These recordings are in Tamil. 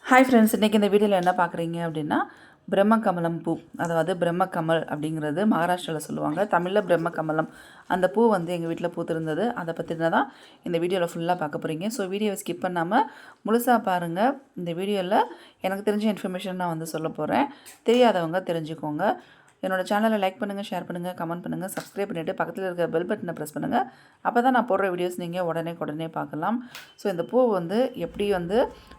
ஹாய் ஃப்ரெண்ட்ஸ், இன்றைக்கி இந்த வீடியோவில் என்ன பார்க்குறீங்க அப்படின்னா பிரம்மகமலம் பூ, அதாவது பிரம்மகமல் அப்படிங்கிறது மகாராஷ்டிராவில் சொல்லுவாங்க. தமிழில் பிரம்மகமலம். அந்த பூ வந்து எங்கள் வீட்டில் பூத்திருந்தது. அதை பற்றின தான் இந்த வீடியோவில் ஃபுல்லாக பார்க்க போகிறீங்க. ஸோ வீடியோவை ஸ்கிப் பண்ணாமல் முழுசாக பாருங்கள். இந்த வீடியோவில் எனக்கு தெரிஞ்ச இன்ஃபர்மேஷன் நான் வந்து சொல்ல போகிறேன். தெரியாதவங்க தெரிஞ்சுக்கோங்க. என்னோடய சேனலை லைக் பண்ணுங்கள், ஷேர் பண்ணுங்கள், கமெண்ட் பண்ணுங்கள், சப்ஸ்கிரைப் பண்ணிவிட்டு பக்கத்தில் இருக்க பெல் பட்டனை ப்ரெஸ் பண்ணுங்கள். அப்போ தான் நான் போடுற வீடியோஸ் நீங்கள் உடனே பார்க்கலாம். ஸோ இந்த பூ வந்து எப்படி வந்து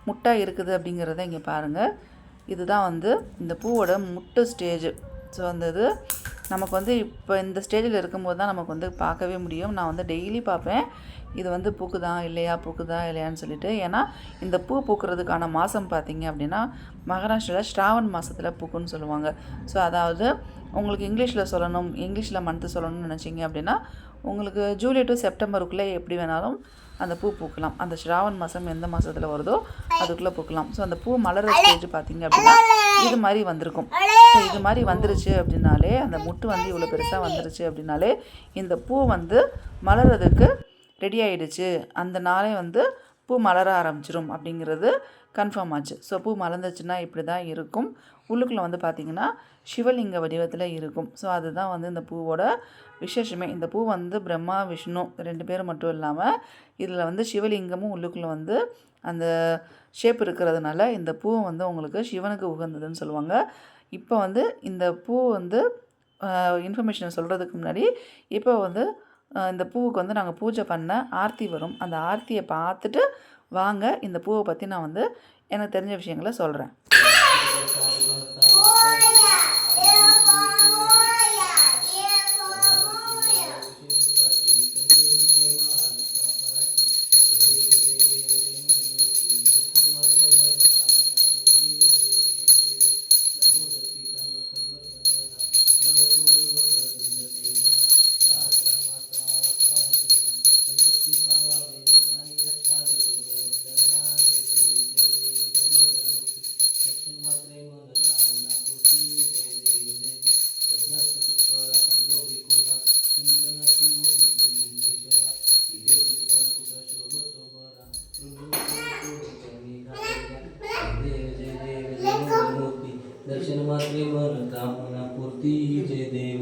முட்டை இருக்குது அப்படிங்கிறத இங்கே பாருங்கள். இதுதான் வந்து இந்த பூவோட முட்டை ஸ்டேஜ். ஸோ அந்த இது நமக்கு வந்து இப்போ இந்த ஸ்டேஜில் இருக்கும்போது தான் நமக்கு வந்து பார்க்கவே முடியும். நான் வந்து டெய்லி பார்ப்பேன் இது வந்து பூக்குதா இல்லையான்னு சொல்லிட்டு. ஏன்னா இந்த பூ பூக்கிறதுக்கான மாதம் பார்த்திங்க அப்படின்னா மகாராஷ்டிராவில் ஸ்ராவன் மாதத்தில் பூக்குன்னு சொல்லுவாங்க. ஸோ அதாவது உங்களுக்கு இங்கிலீஷில் மந்த்து சொல்லணும்னு நினச்சிங்க அப்படின்னா உங்களுக்கு ஜூலை டு செப்டம்பருக்குள்ளே எப்படி வேணாலும் அந்த பூ பூக்கலாம். அந்த ஸ்ராவன் மாதம் எந்த மாதத்தில் வருதோ அதுக்குள்ளே பூக்கலாம். ஸோ அந்த பூ மலர் ஸ்டேஜ் பார்த்திங்க அப்படின்னா இது மாதிரி வந்திருக்கும். ஸோ இது மாதிரி வந்துருச்சு அப்படின்னாலே, அந்த முட்டு வந்து இவ்வளோ பெருசாக வந்துருச்சு அப்படின்னாலே இந்த பூ வந்து மலர்றதுக்கு ரெடி ஆகிடுச்சு, அந்த நாளே வந்து பூ மலர ஆரம்பிச்சிரும் அப்படிங்கிறது கன்ஃபார்ம் ஆச்சு. ஸோ பூ மலர்ந்துச்சுன்னா இப்படி தான் இருக்கும். உள்ளுக்குள்ளே வந்து பார்த்திங்கன்னா சிவலிங்க வடிவத்தில் இருக்கும். ஸோ அதுதான் வந்து இந்த பூவோட விசேஷமே. இந்த பூ வந்து பிரம்மா விஷ்ணு 2 பேரும் மட்டும் இல்லாமல் இதில் வந்து சிவலிங்கமும் உள்ளுக்குள்ளே வந்து அந்த ஷேப் இருக்கிறதுனால இந்த பூ வந்து உங்களுக்கு சிவனுக்கு உகந்ததுன்னு சொல்லுவாங்க. இப்போ வந்து இந்த பூ வந்து இன்ஃபர்மேஷன் சொல்கிறதுக்கு முன்னாடி இப்போ வந்து இந்த பூவுக்கு வந்து நாங்கள் பூஜை பண்ண ஆர்த்தி வரும். அந்த ஆர்த்தியை பார்த்துட்டு வாங்க இந்த பூவை பற்றி நான் வந்து எனக்கு தெரிஞ்ச விஷயங்களை சொல்கிறேன். दर्शन मात्रे मन कामना पूर्ती. जय देव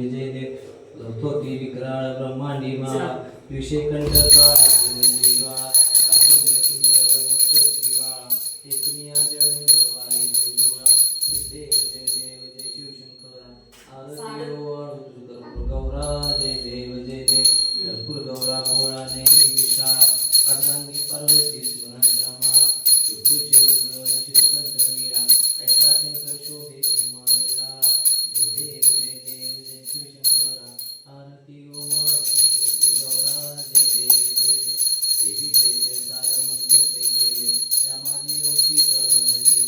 लथोती विक्राळ ब्रह्मांडी माळा विषय कंठका जीवा रामजय सुंदर मस्त श्रीबाळा एकनिया जय निर्वाई जुळा. जय देव जय शिवशंकरा आरती ओवाळू गौरा. जय देव कर्पूर गौरा भोळा नेमी विशाळा अर्धांगी पार्वती सुरांच्या माळा पृथ्वीचे उज्ज्वल श्रीकंठ नीळा ऐसा शंकर शोभे उमाळला. जय देव जय शिवशंकरा आरती ओवाळू कर्पूर गौरा. जय देव देवी दैत्य सागर मंथन पै गेले त्या माझी औषी तळहजी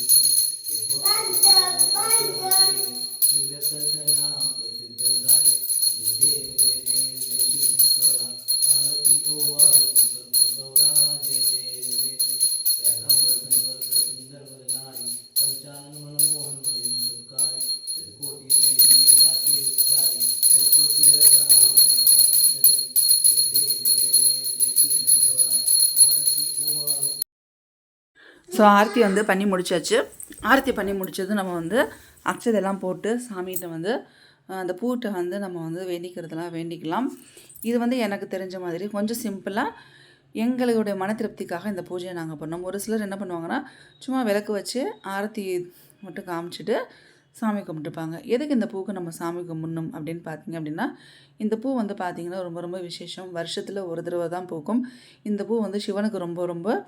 उठले. शिवकंठ नाम प्रसिद्ध झाले. जय देव शिवशंकरा आरती ओवाळू कर्पूर गौरा. जय देव त्यागंबर फणीवर सुंदर वदनारी पंचानन मनमोहन मलिन सत्कारी कोटी देवी वाचे उच्चारी देवकोटी रत्नावराचा अंतरी. जय देव शिवशंकरा आरती ओवाळू. ஸோ ஆர்த்தி வந்து பண்ணி முடிச்சாச்சு. ஆர்த்தி பண்ணி முடித்தது நம்ம வந்து அக்ஷதெல்லாம் போட்டு சாமிகிட்ட வந்து அந்த பூட்டை வந்து நம்ம வந்து வேண்டிக்கலாம். இது வந்து எனக்கு தெரிஞ்ச மாதிரி கொஞ்சம் சிம்பிளாக எங்களுடைய மன திருப்திக்காக இந்த பூஜையை நாங்கள் பண்ணோம். ஒரு சிலர் என்ன பண்ணுவாங்கன்னா சும்மா விளக்கு வச்சு ஆரத்தி மட்டும் காமிச்சிட்டு சாமி கும்பிட்டுப்பாங்க. எதுக்கு இந்த பூக்கு நம்ம சாமி கும்பிடணும் அப்படின்னு பார்த்தீங்க அப்படின்னா, இந்த பூ வந்து பார்த்திங்கன்னா ரொம்ப ரொம்ப விசேஷம். வருஷத்தில் ஒரு தடவை தான் பூக்கும். இந்த பூ வந்து சிவனுக்கு ரொம்ப ரொம்ப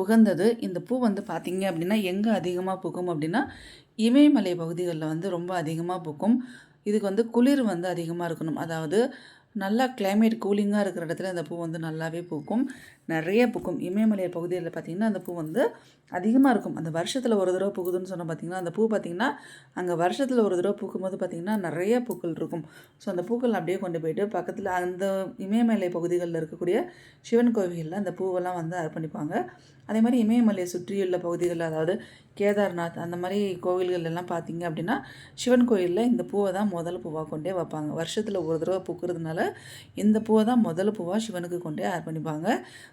உகந்தது. இந்த பூ வந்து பார்த்திங்க அப்படின்னா எங்கே அதிகமாக பூக்கும் அப்படின்னா இமயமலை பகுதிகளில் வந்து ரொம்ப அதிகமாக பூக்கும். இதுக்கு வந்து குளிர் வந்து அதிகமாக இருக்கணும். அதாவது நல்லா கிளைமேட் கூலிங்காக இருக்கிற இடத்துல அந்த பூ வந்து நல்லாவே பூக்கும், நிறைய பூக்கும். இமயமலை பகுதியில் பார்த்திங்கன்னா அந்த பூ வந்து அதிகமாக இருக்கும். அந்த வருஷத்தில் ஒரு தடவை பூக்குதுன்னு சொன்னால் பார்த்திங்கன்னா அந்த பூ பார்த்திங்கன்னா அங்கே வருஷத்தில் ஒரு தடவை பூக்கும்போது பார்த்திங்கன்னா நிறைய பூக்கள் இருக்கும். ஸோ அந்த பூக்கள் அப்படியே கொண்டு போய்ட்டு பக்கத்தில் அந்த இமயமலை பகுதிகளில் இருக்கக்கூடிய சிவன் கோவிலில் அந்த பூவெல்லாம் வந்து அர்ப்பணிப்பாங்க. அதே மாதிரி இமயமலையை சுற்றியுள்ள பகுதிகளில், அதாவது கேதார்நாத் அந்த மாதிரி கோவில்கள் எல்லாம் பார்த்திங்க அப்படின்னா சிவன் கோயிலில் இந்த பூவை தான் முதல் பூவாக கொண்டே வைப்பாங்க. வருஷத்தில் ஒரு தடவை பூக்கிறதுனால இந்த பூவை தான் முதல் பூவாக சிவனுக்கு கொண்டே அர்ப்பணிப்பாங்க.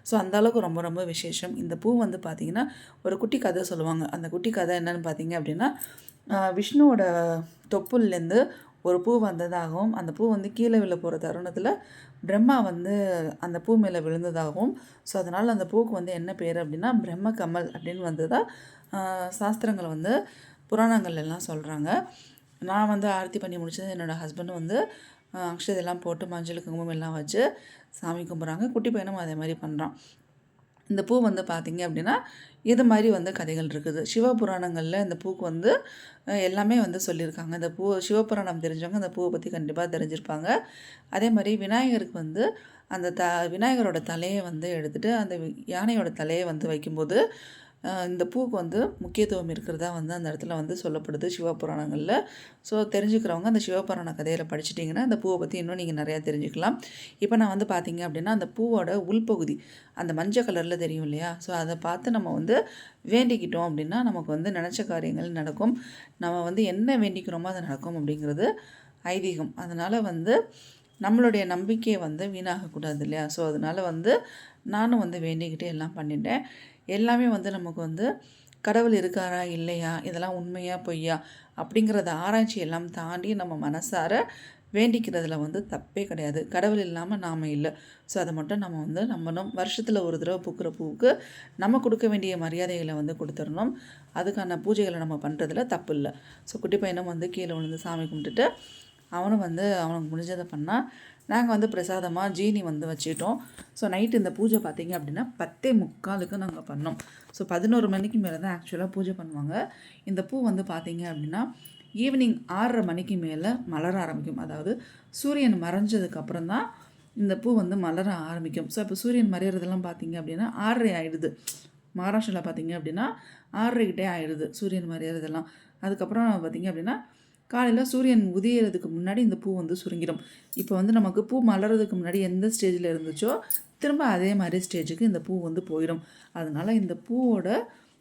ஸோ அந்தளவுக்கு ரொம்ப ரொம்ப விசேஷம். இந்த பூ வந்து பார்த்திங்கன்னா ஒரு குட்டி கதை சொல்லுவாங்க. அந்த குட்டி கதை என்னென்னு பார்த்தீங்க அப்படின்னா, விஷ்ணுவோட தொப்புள்லேருந்து ஒரு பூ வந்ததாகவும், அந்த பூ வந்து கீழே விழ போகிற தருணத்தில் பிரம்மா வந்து அந்த பூ மேலே விழுந்ததாகவும், ஸோ அதனால் அந்த பூவுக்கு வந்து என்ன பேர் அப்படின்னா பிரம்ம கமல் அப்படின்னு வந்ததாக சாஸ்திரங்கள் வந்து புராணங்கள் எல்லாம் சொல்கிறாங்க. நான் வந்து ஆரத்தி பண்ணி முடிச்சது என்னோடய ஹஸ்பண்டும் வந்து அக்ஷதையெல்லாம் போட்டு மஞ்சள் குங்குமம் எல்லாம் வச்சு சாமி கும்பிட்றாங்க. குட்டி பையனும் அதே மாதிரி பண்ணுறான். இந்த பூ வந்து பார்த்திங்க அப்படின்னா இது மாதிரி வந்து கதைகள் இருக்குது. சிவபுராணங்களில் இந்த பூக்கு வந்து எல்லாமே வந்து சொல்லியிருக்காங்க. இந்த பூ சிவபுராணம் தெரிஞ்சவங்க இந்த பூவை பற்றி கண்டிப்பாக தெரிஞ்சிருப்பாங்க. அதே மாதிரி விநாயகருக்கு வந்து அந்த விநாயகரோட தலையை வந்து எடுத்துகிட்டு அந்த யானையோட தலையை வந்து வைக்கும்போது இந்த பூவுக்கு வந்து முக்கியத்துவம் இருக்கிறதா வந்து அந்த இடத்துல வந்து சொல்லப்படுது சிவபுராணங்களில். ஸோ தெரிஞ்சுக்கிறவங்க அந்த சிவபுராண கதையில் படிச்சிட்டிங்கன்னா அந்த பூவை பற்றி இன்னும் நீங்கள் நிறையா தெரிஞ்சுக்கலாம். இப்போ நான் வந்து பார்த்திங்க அப்படின்னா அந்த பூவோட உள்பகுதி அந்த மஞ்சள் கலரில் தெரியும் இல்லையா? ஸோ அதை பார்த்து நம்ம வந்து வேண்டிக்கிட்டோம் அப்படின்னா நமக்கு வந்து நினச்ச காரியங்கள் நடக்கும். நம்ம வந்து என்ன வேண்டிக்கிறோமோ அது நடக்கும் அப்படிங்கிறது ஐதீகம். அதனால் வந்து நம்மளுடைய நம்பிக்கையை வந்து வீணாகக்கூடாது இல்லையா? ஸோ அதனால் வந்து நானும் வந்து வேண்டிக்கிட்டு எல்லாம் பண்ணிட்டேன். எல்லாமே வந்து நமக்கு வந்து கடவுள் இருக்காரா இல்லையா, இதெல்லாம் உண்மையா பொய்யா அப்படிங்கிறத ஆராய்ச்சி எல்லாம் தாண்டி நம்ம மனசார வேண்டிக்கிறதுல வந்து தப்பே கிடையாது. கடவுள் இல்லாமல் நாம் இல்லை. ஸோ அதை மட்டும் நம்ம வந்து நம்பணும். வருஷத்தில் ஒரு தடவை பூக்கிற பூவுக்கு நம்ம கொடுக்க வேண்டிய மரியாதைகளை வந்து கொடுத்துடணும். அதுக்கான பூஜைகளை நம்ம பண்ணுறதுல தப்பு இல்லை. ஸோ குட்டி பையனும் வந்து கீழே விழுந்து சாமி கும்பிட்டுட்டு அவனும் வந்து அவனுக்கு முடிஞ்சதை பண்ணால் நாங்கள் வந்து பிரசாதமாக ஜீனி வந்து வச்சுக்கிட்டோம். ஸோ நைட்டு இந்த பூஜை பார்த்திங்க அப்படின்னா 10:45 நாங்கள் பண்ணோம். ஸோ 11 மணிக்கு மேலே தான் ஆக்சுவலாக பூஜை பண்ணுவாங்க. இந்த பூ வந்து பார்த்திங்க அப்படின்னா ஈவினிங் 6:30 மணிக்கு மேலே மலர ஆரம்பிக்கும். அதாவது சூரியன் மறைஞ்சதுக்கப்புறம் தான் இந்த பூ வந்து மலர ஆரம்பிக்கும். ஸோ இப்போ சூரியன் மறையிறதெல்லாம் பார்த்திங்க அப்படின்னா 6:30 ஆகிடுது. மகாராஷ்டிராவில் பார்த்திங்க அப்படின்னா 6:30 ஆகிடுது சூரியன் மறையிறதெல்லாம். அதுக்கப்புறம் பார்த்திங்க அப்படின்னா காலையில் சூரியன் உதயறதுக்கு முன்னாடி இந்த பூ வந்து சுருங்கிடும். இப்போ வந்து நமக்கு பூ மலர்றதுக்கு முன்னாடி எந்த ஸ்டேஜில் இருந்துச்சோ திரும்ப அதே மாதிரி ஸ்டேஜுக்கு இந்த பூ வந்து போயிடும். அதனால் இந்த பூவோட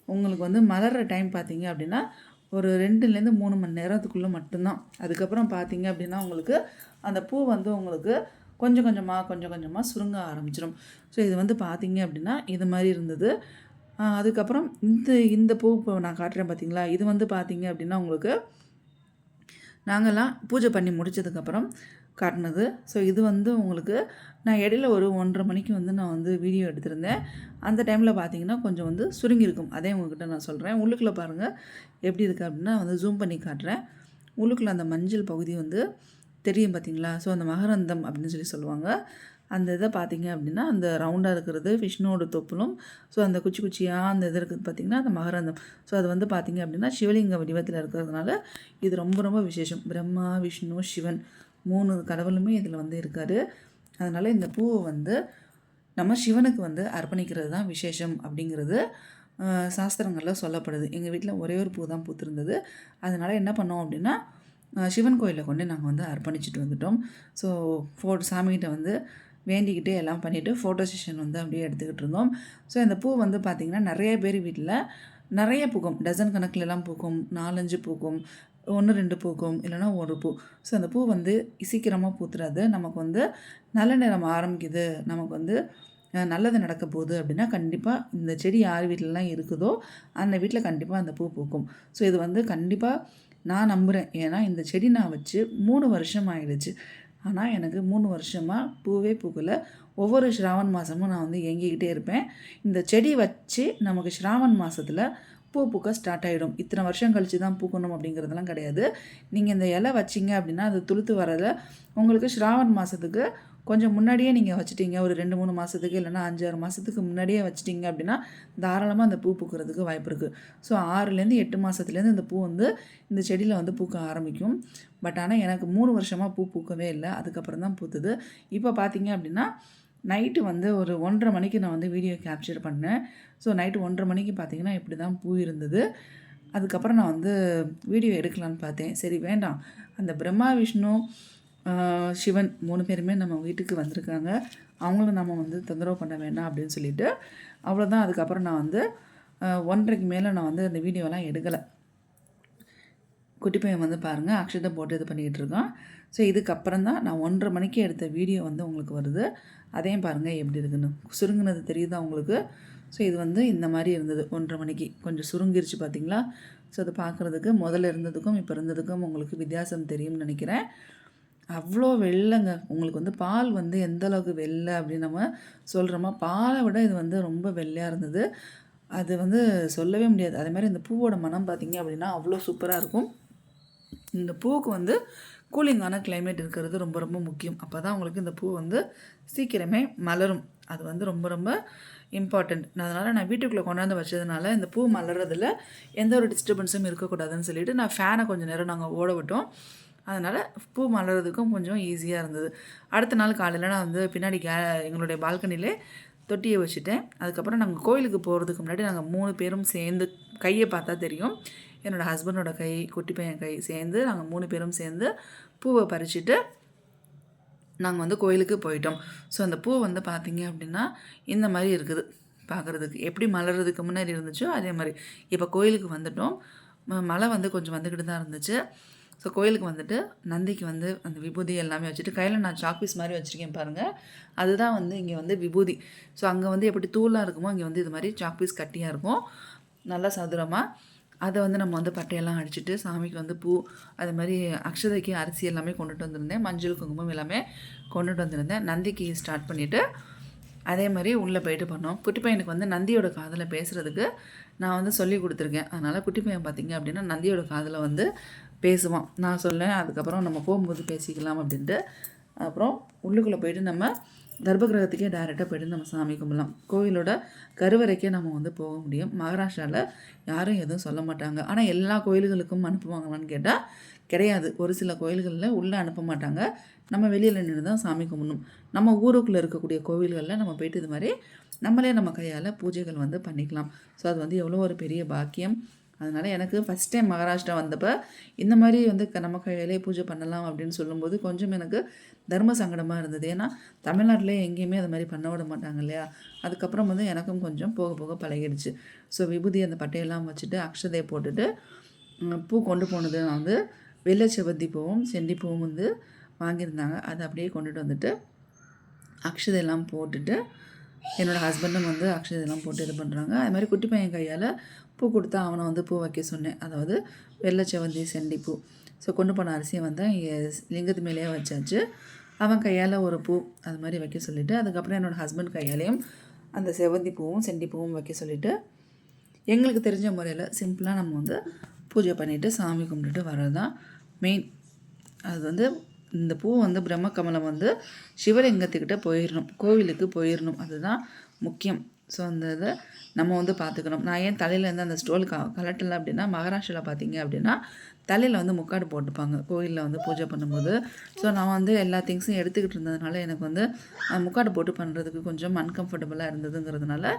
உங்களுக்கு வந்து மலர்கிற டைம் பார்த்திங்க அப்படின்னா ஒரு 2லேருந்து 3 மணி நேரத்துக்குள்ளே மட்டும்தான். அதுக்கப்புறம் பார்த்திங்க அப்படின்னா உங்களுக்கு அந்த பூ வந்து உங்களுக்கு கொஞ்சம் கொஞ்சமாக சுருங்க ஆரம்பிச்சிடும். ஸோ இது வந்து பார்த்திங்க அப்படின்னா இது மாதிரி இருந்தது. அதுக்கப்புறம் இந்த பூ இப்போ நான் காட்டுறேன் பார்த்திங்களா, இது வந்து பார்த்திங்க அப்படின்னா உங்களுக்கு நாங்கள்லாம் பூஜை பண்ணி முடித்ததுக்கப்புறம் காட்டினது. ஸோ இது வந்து உங்களுக்கு நான் இடையில ஒரு 1:30 மணிக்கு வந்து நான் வந்து வீடியோ எடுத்திருந்தேன். அந்த டைமில் பார்த்தீங்கன்னா கொஞ்சம் வந்து சுருங்கியிருக்கும். அதே உங்கள்கிட்ட நான் சொல்கிறேன். உள்ளுக்குள்ளே பாருங்கள் எப்படி இருக்குது அப்படின்னா வந்து ஜூம் பண்ணி காட்டுறேன். உள்ளுக்குள்ளே அந்த மஞ்சள் பகுதி வந்து தெரியும் பார்த்தீங்களா? ஸோ அந்த மகரந்தம் அப்படின்னு சொல்லுவாங்க. அந்த இதை பார்த்திங்க அப்படின்னா அந்த ரவுண்டாக இருக்கிறது விஷ்ணுவோட தொப்புளும், ஸோ அந்த குச்சியாக அந்த இது இருக்குது பார்த்திங்கன்னா அந்த மகரந்தம். ஸோ அது வந்து பார்த்திங்க அப்படின்னா சிவலிங்க வடிவத்தில் இருக்கிறதுனால இது ரொம்ப ரொம்ப விசேஷம். பிரம்மா, விஷ்ணு, சிவன் 3 கடவுளுமே இதில் வந்து இருக்கார். அதனால் இந்த பூவை வந்து நம்ம சிவனுக்கு வந்து அர்ப்பணிக்கிறது தான் விசேஷம் அப்படிங்கிறது சாஸ்திரங்களில் சொல்லப்படுது. எங்கள் வீட்டில் ஒரே ஒரு பூ தான் பூத்திருந்தது. அதனால் என்ன பண்ணோம் அப்படின்னா சிவன் கோயிலில் கொண்டு நாங்கள் வந்து அர்ப்பணிச்சுட்டு வந்துட்டோம். ஸோ சாமிகிட்ட வந்து வேண்டிக்கிட்டு எல்லாம் பண்ணிவிட்டு ஃபோட்டோ செஷன் வந்து அப்படியே எடுத்துக்கிட்டு இருந்தோம். ஸோ இந்த பூ வந்து பார்த்திங்கன்னா நிறைய பேர் வீட்டில் நிறைய பூக்கும். டசன் கணக்கிலலாம் பூக்கும், 4-5 பூக்கும், 1-2 பூக்கும், இல்லைனா ஒரு பூ. ஸோ அந்த பூ வந்து சீக்கிரமாக பூத்துறாது. நமக்கு வந்து நல்ல நேரம் ஆரம்பிக்குது, நமக்கு வந்து நல்லது நடக்க போகுது அப்படின்னா கண்டிப்பாக இந்த செடி யார் வீட்டிலலாம் இருக்குதோ அந்த வீட்டில் கண்டிப்பாக அந்த பூ பூக்கும். ஸோ இது வந்து கண்டிப்பாக நான் நம்புகிறேன். ஏன்னா இந்த செடி நான் வச்சு 3 வருஷம் ஆகிடுச்சு. ஆனால் எனக்கு 3 வருஷமாக பூவே பூக்கலை. ஒவ்வொரு ஸ்ராவன் மாதமும் நான் வந்து ஏங்கிக்கிட்டே இருப்பேன். இந்த செடி வச்சு நமக்கு ஸ்ராவன் மாதத்தில் பூ பூக்க ஸ்டார்ட் ஆகிடும். இத்தனை வருஷம் கழித்து தான் பூக்கணும் அப்படிங்கிறதெல்லாம் கிடையாது. நீங்கள் இந்த இலை வச்சிங்க அப்படின்னா அது துளுத்து வரல உங்களுக்கு ஸ்ராவன் மாதத்துக்கு கொஞ்சம் முன்னாடியே நீங்கள் வச்சுட்டிங்க, ஒரு 2-3 மாதத்துக்கு இல்லைனா 5-6 மாதத்துக்கு முன்னாடியே வச்சுட்டிங்க அப்படின்னா தாராளமாக அந்த பூ பூக்கிறதுக்கு வாய்ப்பு இருக்குது. ஸோ 6லேருந்து 8 மாதத்துலேருந்து இந்த பூ வந்து இந்த செடியில் வந்து பூக்க ஆரம்பிக்கும். பட் ஆனால் எனக்கு 3 வருஷமாக பூ பூக்கவே இல்லை. அதுக்கப்புறம் தான் பூத்துது. இப்போ பார்த்தீங்க அப்படின்னா நைட்டு வந்து ஒரு 1:30 மணிக்கு நான் வந்து வீடியோ கேப்சர் பண்ணேன். ஸோ நைட்டு 1:30 மணிக்கு பார்த்தீங்கன்னா இப்படி தான் பூ இருந்தது. அதுக்கப்புறம் நான் வந்து வீடியோ எடுக்கலான்னு பார்த்தேன். சரி வேண்டாம், அந்த பிரம்மா, விஷ்ணு, சிவன் 3 பேருமே நம்ம வீட்டுக்கு வந்திருக்காங்க, அவங்கள நம்ம வந்து தொந்தரவு பண்ண வேண்டாம் அப்படின்னு சொல்லிட்டு அவ்வளோதான். அதுக்கப்புறம் நான் வந்து 1:30க்கு மேலே நான் வந்து அந்த வீடியோலாம் எடுக்கலை. குட்டி பையன் வந்து பாருங்கள் அக்ஷதை போட்டு இது பண்ணிக்கிட்டு இருக்கான். ஸோ இதுக்கப்புறம் தான் நான் 1:30 மணிக்கு எடுத்த வீடியோ வந்து உங்களுக்கு வருது. அதையும் பாருங்கள் எப்படி இருக்குன்னு. சுருங்கினது தெரியுதா உங்களுக்கு? ஸோ இது வந்து இந்த மாதிரி இருந்தது 1:30 மணிக்கு. கொஞ்சம் சுருங்கிருச்சு பார்த்தீங்களா? ஸோ அது பார்க்குறதுக்கு முதல்ல இருந்ததுக்கும் இப்போ இருந்ததுக்கும் உங்களுக்கு வித்தியாசம் தெரியும்னு நினைக்கிறேன். அவ்வளோ வெள்ளைங்க. உங்களுக்கு வந்து பால் வந்து எந்த அளவுக்கு வெள்ளை அப்படின்னு நம்ம சொல்கிறோமோ, பாலை விட இது வந்து ரொம்ப வெள்ளையாக இருந்தது. அது வந்து சொல்லவே முடியாது. அதே மாதிரி இந்த பூவோட மனம் பார்த்திங்க அப்படின்னா அவ்வளோ சூப்பராக இருக்கும். இந்த பூவுக்கு வந்து கூலிங்கான கிளைமேட் இருக்கிறது ரொம்ப ரொம்ப முக்கியம். அப்போ தான் உங்களுக்கு இந்த பூ வந்து சீக்கிரமே மலரும். அது வந்து ரொம்ப ரொம்ப இம்பார்ட்டண்ட். அதனால் நான் வீட்டுக்குள்ளே கொண்டாந்து வச்சதுனால இந்த பூ மலர்றதில் எந்த ஒரு டிஸ்டர்பன்ஸும் இருக்கக்கூடாதுன்னு சொல்லிவிட்டு நான் ஃபேனை கொஞ்சம் நேரம் நாங்கள் ஓட விட்டோம். அதனால் பூ மலர்றதுக்கும் கொஞ்சம் ஈஸியாக இருந்தது. அடுத்த நாள் காலையில் நான் வந்து பின்னாடி எங்களுடைய பால்கனிலே தொட்டியை வச்சுட்டேன். அதுக்கப்புறம் நாங்கள் கோயிலுக்கு போகிறதுக்கு முன்னாடி நாங்கள் 3 பேரும் சேர்ந்து, கையை பார்த்தா தெரியும், என்னோடய ஹஸ்பண்டோட கை, குட்டி பையன் கை சேர்ந்து நாங்கள் 3 பேரும் சேர்ந்து பூவை பறிச்சுட்டு நாங்கள் வந்து கோயிலுக்கு போயிட்டோம். ஸோ அந்த பூ வந்து பார்த்திங்க அப்படின்னா இந்த மாதிரி இருக்குது பார்க்குறதுக்கு. எப்படி மலர்றதுக்கு முன்னாடி இருந்துச்சோ அதே மாதிரி. இப்போ கோயிலுக்கு வந்துட்டோம். மழை வந்து கொஞ்சம் வந்துக்கிட்டு தான் இருந்துச்சு. ஸோ கோயிலுக்கு வந்துட்டு நந்திக்கு வந்து அந்த விபூதி எல்லாமே வச்சுட்டு, கையில் நான் சாக்பீஸ் மாதிரி வச்சுருக்கேன் பாருங்கள், அதுதான் வந்து இங்கே வந்து விபூதி. ஸோ அங்கே வந்து எப்படி தூளாக இருக்குமோ இங்கே வந்து இது மாதிரி சாக்பீஸ் கட்டியாக இருக்கும், நல்லா சதுரமாக. அதை வந்து நம்ம வந்து பட்டையெல்லாம் அடிச்சுட்டு சாமிக்கு வந்து பூ, அது மாதிரி அக்ஷதைக்கு அரிசி எல்லாமே கொண்டுட்டு வந்திருந்தேன், மஞ்சள் குங்குமம் எல்லாமே கொண்டுட்டு வந்திருந்தேன். நந்திக்கு ஸ்டார்ட் பண்ணிவிட்டு அதே மாதிரி உள்ளே போயிட்டு பண்ணோம். குட்டி பையனுக்கு வந்து நந்தியோட காதில் பேசுகிறதுக்கு நான் வந்து சொல்லி கொடுத்துருக்கேன். அதனால் குட்டி பையன் பார்த்திங்க அப்படின்னா நந்தியோட காதில் வந்து பேசுவான். நான் சொல்லேன், அதுக்கப்புறம் நம்ம போகும்போது பேசிக்கலாம் அப்படின்ட்டு. அப்புறம் உள்ளுக்குள்ளே போயிட்டு நம்ம கர்ப்பகிரகத்துக்கே டைரெக்டாக போய்ட்டு நம்ம சாமி கும்பிடலாம். கோவிலோட கருவறைக்கே நம்ம வந்து போக முடியும். மகாராஷ்டிராவில் யாரும் எதுவும் சொல்ல மாட்டாங்க. ஆனால் எல்லா கோயில்களுக்கும் அனுப்புவாங்களான்னு கேட்டால் கிடையாது. ஒரு சில கோயில்களில் உள்ளே அனுப்ப மாட்டாங்க. நம்ம வெளியில் நின்று தான் சாமி கும்பிடணும். நம்ம ஊருக்குள்ளே இருக்கக்கூடிய கோவில்களில் நம்ம போய்ட்டு இது மாதிரி நம்மளே நம்ம கையால் பூஜைகள் வந்து பண்ணிக்கலாம். ஸோ அது வந்து எவ்வளோ ஒரு பெரிய பாக்கியம். அதனால் எனக்கு ஃபஸ்ட் டைம் மகாராஷ்டிரா வந்தப்போ இந்த மாதிரி வந்து நம்ம கையிலே பூஜை பண்ணலாம் அப்படின்னு சொல்லும்போது கொஞ்சம் எனக்கு தர்ம சங்கடமாக இருந்தது. ஏன்னா தமிழ்நாட்டிலே எங்கேயுமே அது மாதிரி பண்ண விட மாட்டாங்க இல்லையா. அதுக்கப்புறம் வந்து எனக்கும் கொஞ்சம் போக போக பழகிடுச்சு. ஸோ விபூதி அந்த பட்டையெல்லாம் வச்சுட்டு அக்ஷதையை போட்டுட்டு பூ கொண்டு போனது நான் வந்து வெள்ளை செவந்தி பூவும் செண்டி பூவும் வந்து வாங்கியிருந்தாங்க. அதை அப்படியே கொண்டுட்டு வந்துட்டு அக்ஷதையெல்லாம் போட்டுட்டு என்னோடய ஹஸ்பண்டும் வந்து அக்ஷதையெல்லாம் போட்டு இது பண்ணுறாங்க. அது மாதிரி குட்டி பையன் கையால் பூ கொடுத்தா அவனை வந்து பூ வைக்க சொன்னேன். அதாவது வெள்ளை செவந்தி செண்டி பூ. ஸோ கொண்டு போன அரிசியை வந்து லிங்கத்து மேலேயே வச்சாச்சு. அவன் கையால் ஒரு பூ அது மாதிரி வைக்க சொல்லிவிட்டு, அதுக்கப்புறம் என்னோடய ஹஸ்பண்ட் கையாலேயும் அந்த செவந்தி பூவும் செண்டி பூவும் வைக்க சொல்லிவிட்டு, எங்களுக்கு தெரிஞ்ச முறையில் சிம்பிளாக நம்ம வந்து பூஜை பண்ணிவிட்டு சாமி கும்பிட்டுட்டு வர்றது தான் மெயின். அது வந்து இந்த பூ வந்து பிரம்மகமலம் வந்து சிவலிங்கத்துக்கிட்ட போயிடணும், கோவிலுக்கு போயிடணும், அதுதான் முக்கியம். ஸோ அந்த இதை நம்ம வந்து பார்த்துக்கணும். நான் ஏன் தலையிலேருந்து அந்த ஸ்டோல் கலட்டலை அப்படின்னா, மகாராஷ்டிராவில் பார்த்தீங்க அப்படின்னா தலையில் வந்து முக்காடு போட்டுப்பாங்க கோயிலில் வந்து பூஜை பண்ணும்போது. ஸோ நான் வந்து எல்லா திங்ஸும் எடுத்துக்கிட்டு இருந்ததுனால எனக்கு வந்து முக்காடு போட்டு பண்ணுறதுக்கு கொஞ்சம் அன்கம்ஃபர்டபுளாக இருந்ததுங்கிறதுனால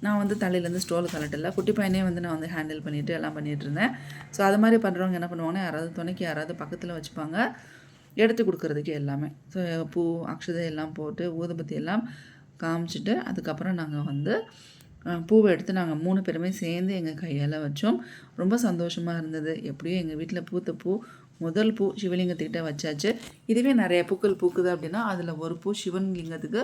நான் வந்து தலையிலேருந்து ஸ்டோல் கலட்டலை. குட்டி பையனே வந்து நான் வந்து ஹேண்டில் பண்ணிவிட்டு எல்லாம் பண்ணிகிட்டு இருந்தேன். ஸோ அது மாதிரி பண்ணுறவங்க என்ன பண்ணுவாங்கன்னா, யாராவது துணைக்கு யாராவது பக்கத்தில் வச்சுப்பாங்க எடுத்து கொடுக்குறதுக்கு எல்லாமே. ஸோ பூ அக்ஷதை எல்லாம் போட்டு ஊதுபத்தி எல்லாம் காமிச்சிட்டு அதுக்கப்புறம் நாங்கள் வந்து பூவை எடுத்து நாங்கள் 3 பேருமே சேர்ந்து எங்கள் கையால் வச்சோம். ரொம்ப சந்தோஷமாக இருந்தது. எப்படியும் எங்கள் வீட்டில் பூத்த பூ முதல் பூ சிவலிங்கத்துக்கிட்ட வச்சாச்சு. இதுவே நிறைய பூக்கள் பூக்குது அப்படின்னா அதில் ஒரு பூ சிவலிங்கத்துக்கு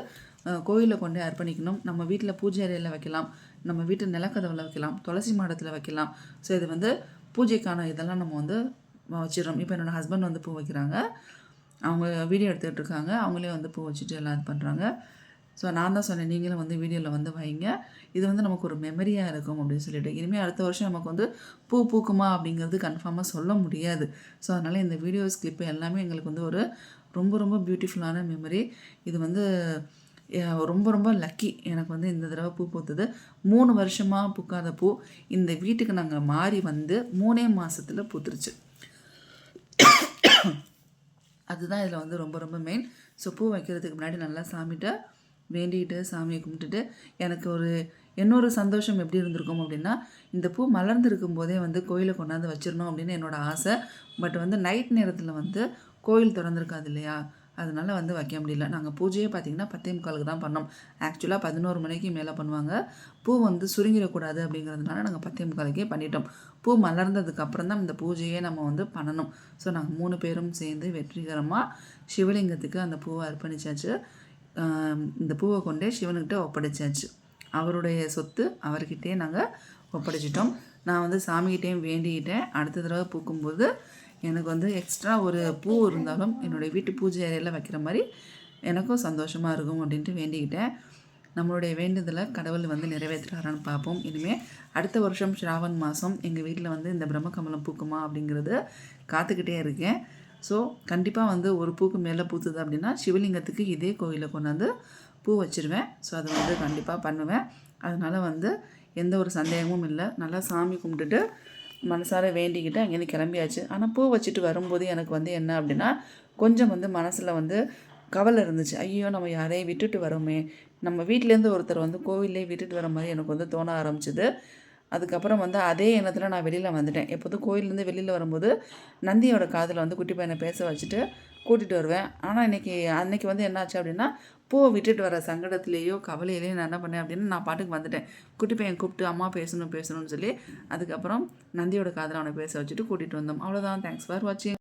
கோயிலில் கொண்டு அர்ப்பணிக்கணும். நம்ம வீட்டில் பூஜை அறையில் வைக்கலாம், நம்ம வீட்டு நிலக்கதவில் வைக்கலாம், துளசி மாடத்தில் வைக்கலாம். ஸோ இது வந்து பூஜைக்கான இதெல்லாம் நம்ம வந்து வச்சிடறோம். இப்போ என்னோடய ஹஸ்பண்ட் வந்து பூ வைக்கிறாங்க, அவங்க வீடியோ எடுத்துகிட்டு இருக்காங்க, அவங்களே வந்து பூ வச்சுட்டு எல்லாம் இது பண்ணுறாங்க. ஸோ நான் தான் சொன்னேன், நீங்களும் வந்து வீடியோவில் வந்து வைங்க, இது வந்து நமக்கு ஒரு மெமரியாக இருக்கும் அப்படின்னு சொல்லிட்டு. இனிமேல் அடுத்த வருஷம் நமக்கு வந்து பூ பூக்குமா அப்படிங்கிறது கன்ஃபார்மாக சொல்ல முடியாது. ஸோ அதனால் இந்த வீடியோஸ் கிளிப்பு எல்லாமே எங்களுக்கு வந்து ஒரு ரொம்ப ரொம்ப பியூட்டிஃபுல்லான மெமரி. இது வந்து ரொம்ப ரொம்ப லக்கி. எனக்கு வந்து இந்த தடவை பூ பூத்தது. 3 வருஷமாக பூக்காத பூ இந்த வீட்டுக்கு நாங்கள் மாறி வந்து 3 மாதத்தில் பூத்துருச்சு. அதுதான் இதில் வந்து ரொம்ப ரொம்ப மெயின். ஸோ பூ வைக்கிறதுக்கு முன்னாடி நல்லா சாமிகிட்ட வேண்டிகிட்டு சாமியை கும்பிட்டுட்டு, எனக்கு ஒரு இன்னொரு சந்தோஷம் எப்படி இருந்திருக்கும் அப்படின்னா, இந்த பூ மலர்ந்துருக்கும் போதே வந்து கோயிலை கொண்டாந்து வச்சிடணும் அப்படின்னு என்னோடய ஆசை. பட் வந்து நைட் நேரத்தில் வந்து கோயில் திறந்துருக்காது இல்லையா, அதனால வந்து வைக்க முடியல. நாங்கள் பூஜையே பார்த்திங்கன்னா 10:45க்கு தான் பண்ணோம். ஆக்சுவலாக 11 மணிக்கு மேலே பண்ணுவாங்க. பூ வந்து சுருங்கிடக்கூடாது அப்படிங்கிறதுனால நாங்கள் 10:45க்கே பண்ணிட்டோம். பூ மலர்ந்ததுக்கு அப்புறம் தான் இந்த பூஜையே நம்ம வந்து பண்ணணும். ஸோ நாங்கள் 3 பேரும் சேர்ந்து வெற்றிகரமாக சிவலிங்கத்துக்கு அந்த பூவை அர்ப்பணிச்சாச்சு. இந்த பூவை கொண்டே சிவனுக்கிட்ட ஒப்படைச்சாச்சு. அவருடைய சொத்து அவர்கிட்டயே நாங்கள் ஒப்படைச்சிட்டோம். நான் வந்து சாமிகிட்டேயும் வேண்டிக்கிட்டேன், அடுத்த தடவை பூக்கும்போது எனக்கு வந்து எக்ஸ்ட்ரா ஒரு பூ இருந்தாலும் என்னுடைய வீட்டு பூஜை அறையில் வைக்கிற மாதிரி எனக்கும் சந்தோஷமாக இருக்கும் அப்படின்ட்டு வேண்டிக்கிட்டேன். நம்மளுடைய வேண்டுதலை கடவுள் வந்து நிறைவேற்றுறாரான்னு பார்ப்போம். இனிமேல் அடுத்த வருஷம் ஸ்ராவன் மாதம் எங்கள் வீட்டில் வந்து இந்த பிரம்மகமலம் பூக்குமா அப்படிங்கிறது காத்துக்கிட்டே இருக்கேன். ஸோ கண்டிப்பாக வந்து ஒரு பூக்கு மேலே பூத்துது அப்படின்னா சிவலிங்கத்துக்கு இதே கோயிலில் கொண்டாந்து பூ வச்சுருவேன். ஸோ அதை வந்து கண்டிப்பாக பண்ணுவேன். அதனால் வந்து எந்த ஒரு சந்தேகமும் இல்லை. நல்லா சாமி கும்பிட்டுட்டு மனசார வேண்டிக்கிட்டு அங்கேருந்து கிளம்பியாச்சு. ஆனால் பூ வச்சுட்டு வரும்போது எனக்கு வந்து என்ன அப்படின்னா கொஞ்சம் வந்து மனசில் வந்து கவலை இருந்துச்சு. ஐயோ நம்ம யாரையும் விட்டுட்டு வரோமே, நம்ம வீட்டிலேருந்து ஒருத்தர் வந்து கோவிலே விட்டுட்டு வர மாதிரி எனக்கு வந்து தோண ஆரம்பிச்சிது. அதுக்கப்புறம் வந்து அதே எண்ணத்தில் நான் வெளியில் வந்துட்டேன். எப்போதும் கோயிலேருந்து வெளியில் வரும்போது நந்தியோட காதில் வந்து குட்டி பையனை பேச வச்சுட்டு கூட்டிகிட்டு வருவேன். ஆனால் அன்னைக்கு வந்து என்னாச்சு அப்படின்னா பூவை விட்டுட்டு வர சங்கடத்துலேயோ கவலையிலேயோ நான் என்ன பண்ணேன் அப்படின்னா நான் பாட்டுக்கு வந்துட்டேன். குட்டி பையன் கூப்பிட்டு அம்மா பேசணும்னு சொல்லி அதுக்கப்புறம் நந்தியோட காதில் அவனை பேச வச்சுட்டு கூட்டிகிட்டு வந்தோம். அவ்வளோதான். தேங்க்ஸ் ஃபார் வாட்சிங்.